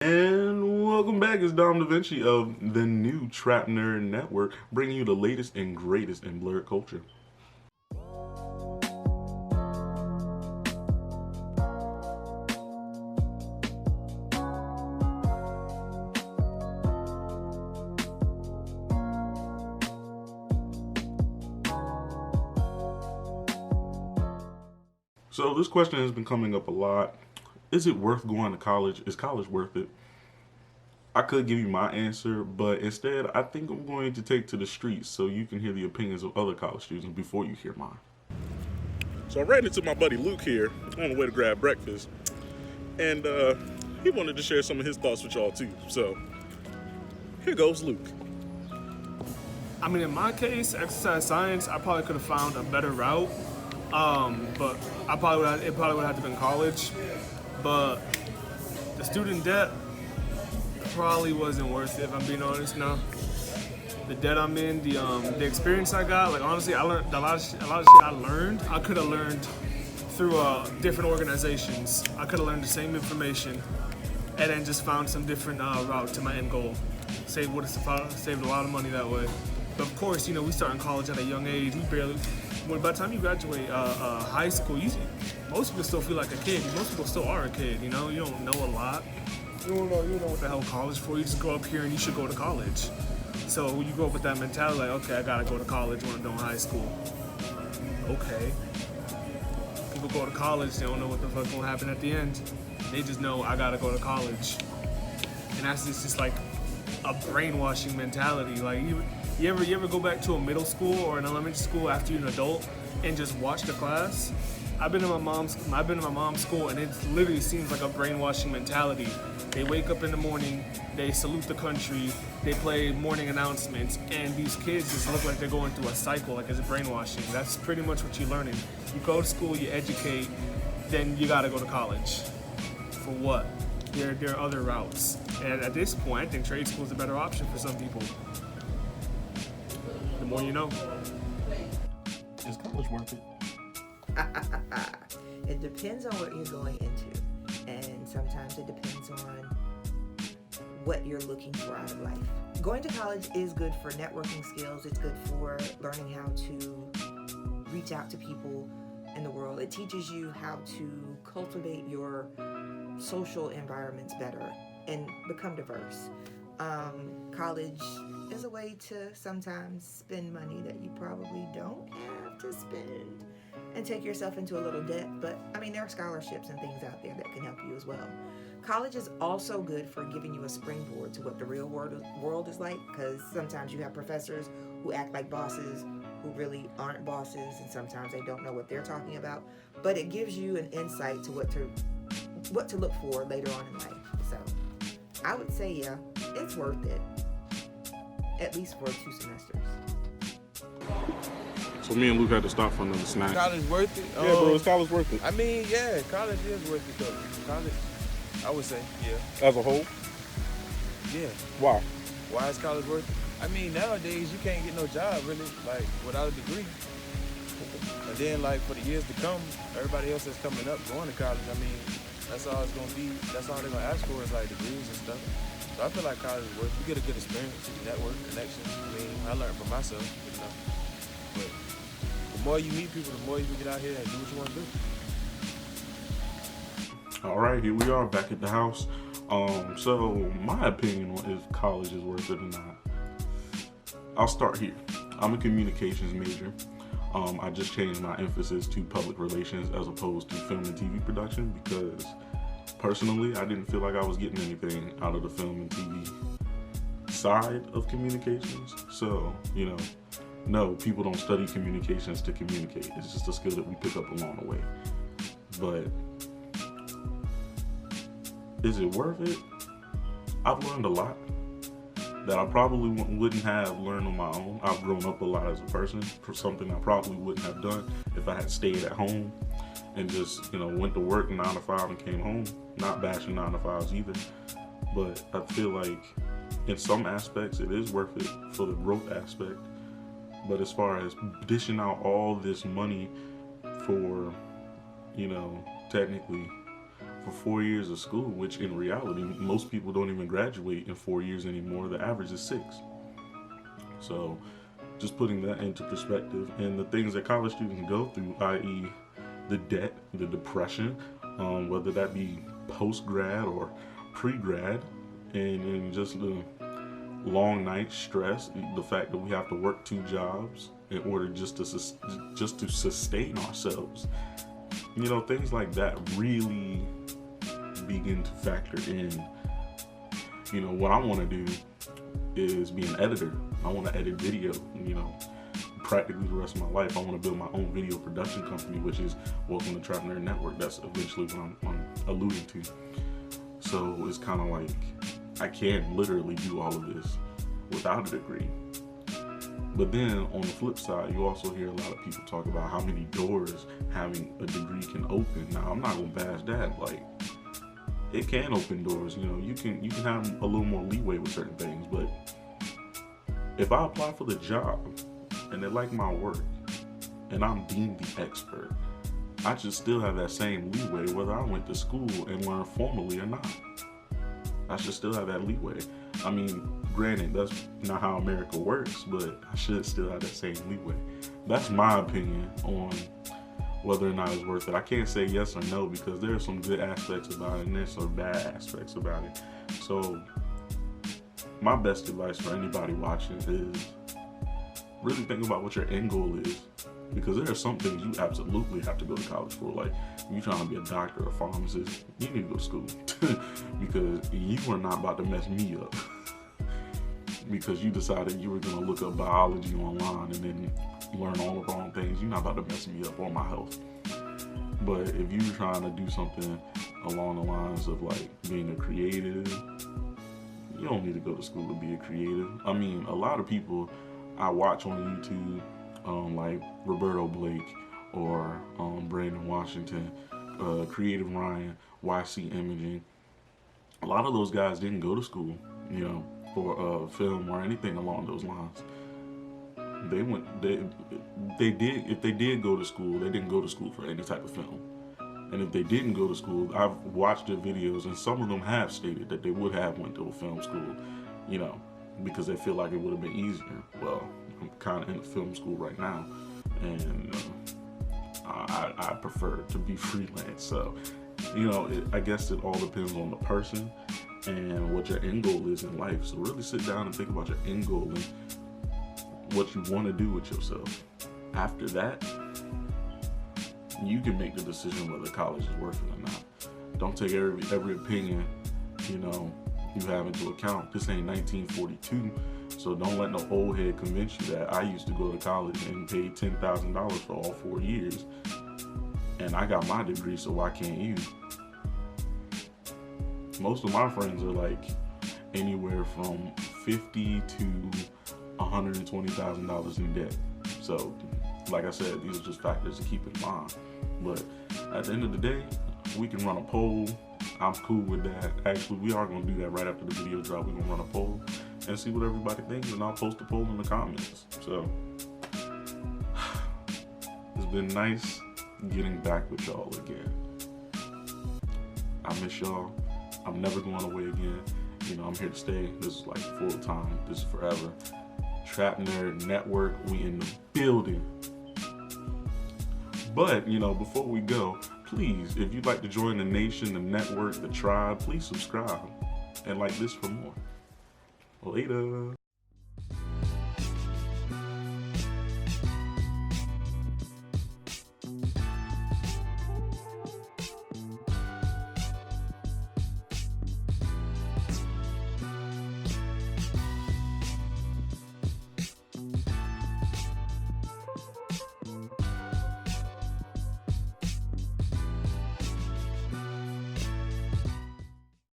And welcome back. It's Dom Da Vinci of the new Trap Nerd Network, bringing you the latest and greatest in blurred culture. So this question has been coming up a lot. Is it worth going to college? Is college worth it? I could give you my answer, but instead, I think I'm going to take to the streets so you can hear the opinions of other college students before you hear mine. So I ran into my buddy Luke here on the way to grab breakfast, and he wanted to share some of his thoughts with y'all too. So here goes Luke. I mean, in my case, exercise science, I probably could have found a better route, but it probably would have to been college. But the student debt probably wasn't worth it, if I'm being honest. No, the debt I'm in, the experience I got, like honestly, I learned a lot of shit I learned. I could have learned through different organizations. I could have learned the same information, and then just found some different route to my end goal. Saved a lot of money that way. But of course, we start in college at a young age. By the time you graduate high school, most people still feel like a kid. Most people still are a kid. You don't know a lot. You don't know what the hell college for. You just grow up here and you should go to college. So when you grow up with that mentality, like, okay, I gotta go to college when I'm done high school. Okay. People go to college, they don't know what the fuck gonna happen at the end. They just know I gotta go to college. And that's just like a brainwashing mentality. Like you ever go back to a middle school or an elementary school after you're an adult and just watch the class? I've been in my mom's school, and it literally seems like a brainwashing mentality. They wake up in the morning, they salute the country, they play morning announcements, and these kids just look like they're going through a cycle, like it's brainwashing. That's pretty much what you're learning. You go to school, you educate, then you gotta go to college. For what? There are other routes. And at this point, I think trade school is a better option for some people. The more you know. Is college worth it? It depends on what you're going into, and sometimes it depends on what you're looking for out of life. Going to college is good for networking skills. It's good for learning how to reach out to people in the world. It teaches you how to cultivate your social environments better and become diverse. College is a way to sometimes spend money that you probably don't have to spend and take yourself into a little debt. But I mean, there are scholarships and things out there that can help you as well. College is also good for giving you a springboard to what the real world is like, because sometimes you have professors who act like bosses who really aren't bosses, and sometimes they don't know what they're talking about. But it gives you an insight to what to look for later on in life. So I would say, yeah, it's worth it, at least for 2 semesters. So me and Luke had to stop for another snack. College worth it? Yeah, bro, is college worth it? I mean, yeah, college is worth it though. College, I would say, yeah. As a whole? Yeah. Why? Why is college worth it? I mean, nowadays you can't get no job really, like, without a degree. And then, like, for the years to come, everybody else that's coming up going to college, I mean, that's all it's gonna be. That's all they're gonna ask for is like degrees and stuff. So I feel like college is worth it. You get a good experience, network, connections. I mean, I learned from myself, But the more you meet people, the more you can get out here and do what you want to do. All right, here we are back at the house. So my opinion on if college is worth it or not. I'll start here. I'm a communications major. I just changed my emphasis to public relations as opposed to film and TV production because personally, I didn't feel like I was getting anything out of the film and TV side of communications. So, no, people don't study communications to communicate. It's just a skill that we pick up along the way. But is it worth it? I've learned a lot that I probably wouldn't have learned on my own. I've grown up a lot as a person, for something I probably wouldn't have done if I had stayed at home and just, went to work 9 to 5 and came home. Not bashing 9 to 5s either. But I feel like in some aspects it is worth it for the growth aspect. But as far as dishing out all this money for, technically for 4 years of school, which in reality, most people don't even graduate in 4 years anymore. The average is 6. So just putting that into perspective, and the things that college students go through, i.e. the debt, the depression, whether that be post-grad or pre-grad, and just the long night stress, the fact that we have to work 2 jobs in order just to sustain ourselves. You know, things like that really begin to factor in. You know, what I want to do is be an editor. I want to edit video, you know, practically the rest of my life. I want to build my own video production company, which is Welcome to Trap Nerd Network. That's eventually what I'm alluding to. So it's kind of like I can literally do all of this without a degree. But then on the flip side, you also hear a lot of people talk about how many doors having a degree can open. Now, I'm not gonna bash that. Like, it can open doors. You know, you can have a little more leeway with certain things. But if I apply for the job and they like my work and I'm deemed the expert, I should still have that same leeway whether I went to school and learned formally or not. I should still have that leeway. I mean, granted, that's not how America works, but I should still have that same leeway. That's my opinion on whether or not it's worth it. I can't say yes or no because there are some good aspects about it and there's some bad aspects about it. So my best advice for anybody watching is really think about what your end goal is, because there are some things you absolutely have to go to college for. Like, if you're trying to be a doctor or a pharmacist, you need to go to school because you are not about to mess me up because you decided you were going to look up biology online and then learn all the wrong things. You're not about to mess me up or my health. But if you're trying to do something along the lines of like being a creative, you don't need to go to school to be a creative. I mean, a lot of people I watch on YouTube, like Roberto Blake or Brandon Washington, Creative Ryan, YC Imaging. A lot of those guys didn't go to school, you know, for film or anything along those lines. They did. If they did go to school, they didn't go to school for any type of film. And if they didn't go to school, I've watched their videos, and some of them have stated that they would have went to a film school, you know, because they feel like it would have been easier. Well, I'm kind of in a film school right now, and I prefer to be freelance. So, you know, I guess it all depends on the person and what your end goal is in life. So really sit down and think about your end goal and what you want to do with yourself. After that, you can make the decision whether college is worth it or not. Don't take every opinion, you know, you have into account. This ain't 1942, so don't let no old head convince you that I used to go to college and pay $10,000 for all 4 years, and I got my degree, so why can't you? Most of my friends are like anywhere from $50,000 to $120,000 in debt. So, like I said, these are just factors to keep in mind. But at the end of the day, we can run a poll. I'm cool with that. Actually, we are going to do that right after the video drop. We're going to run a poll and see what everybody thinks, and I'll post a poll in the comments. So, it's been nice getting back with y'all again. I miss y'all. I'm never going away again. You know, I'm here to stay. This is like full time. This is forever. Trap Nerd Network, we in the building. But, you know, before we go, please, if you'd like to join the nation, the network, the tribe, please subscribe and like this for more. Later.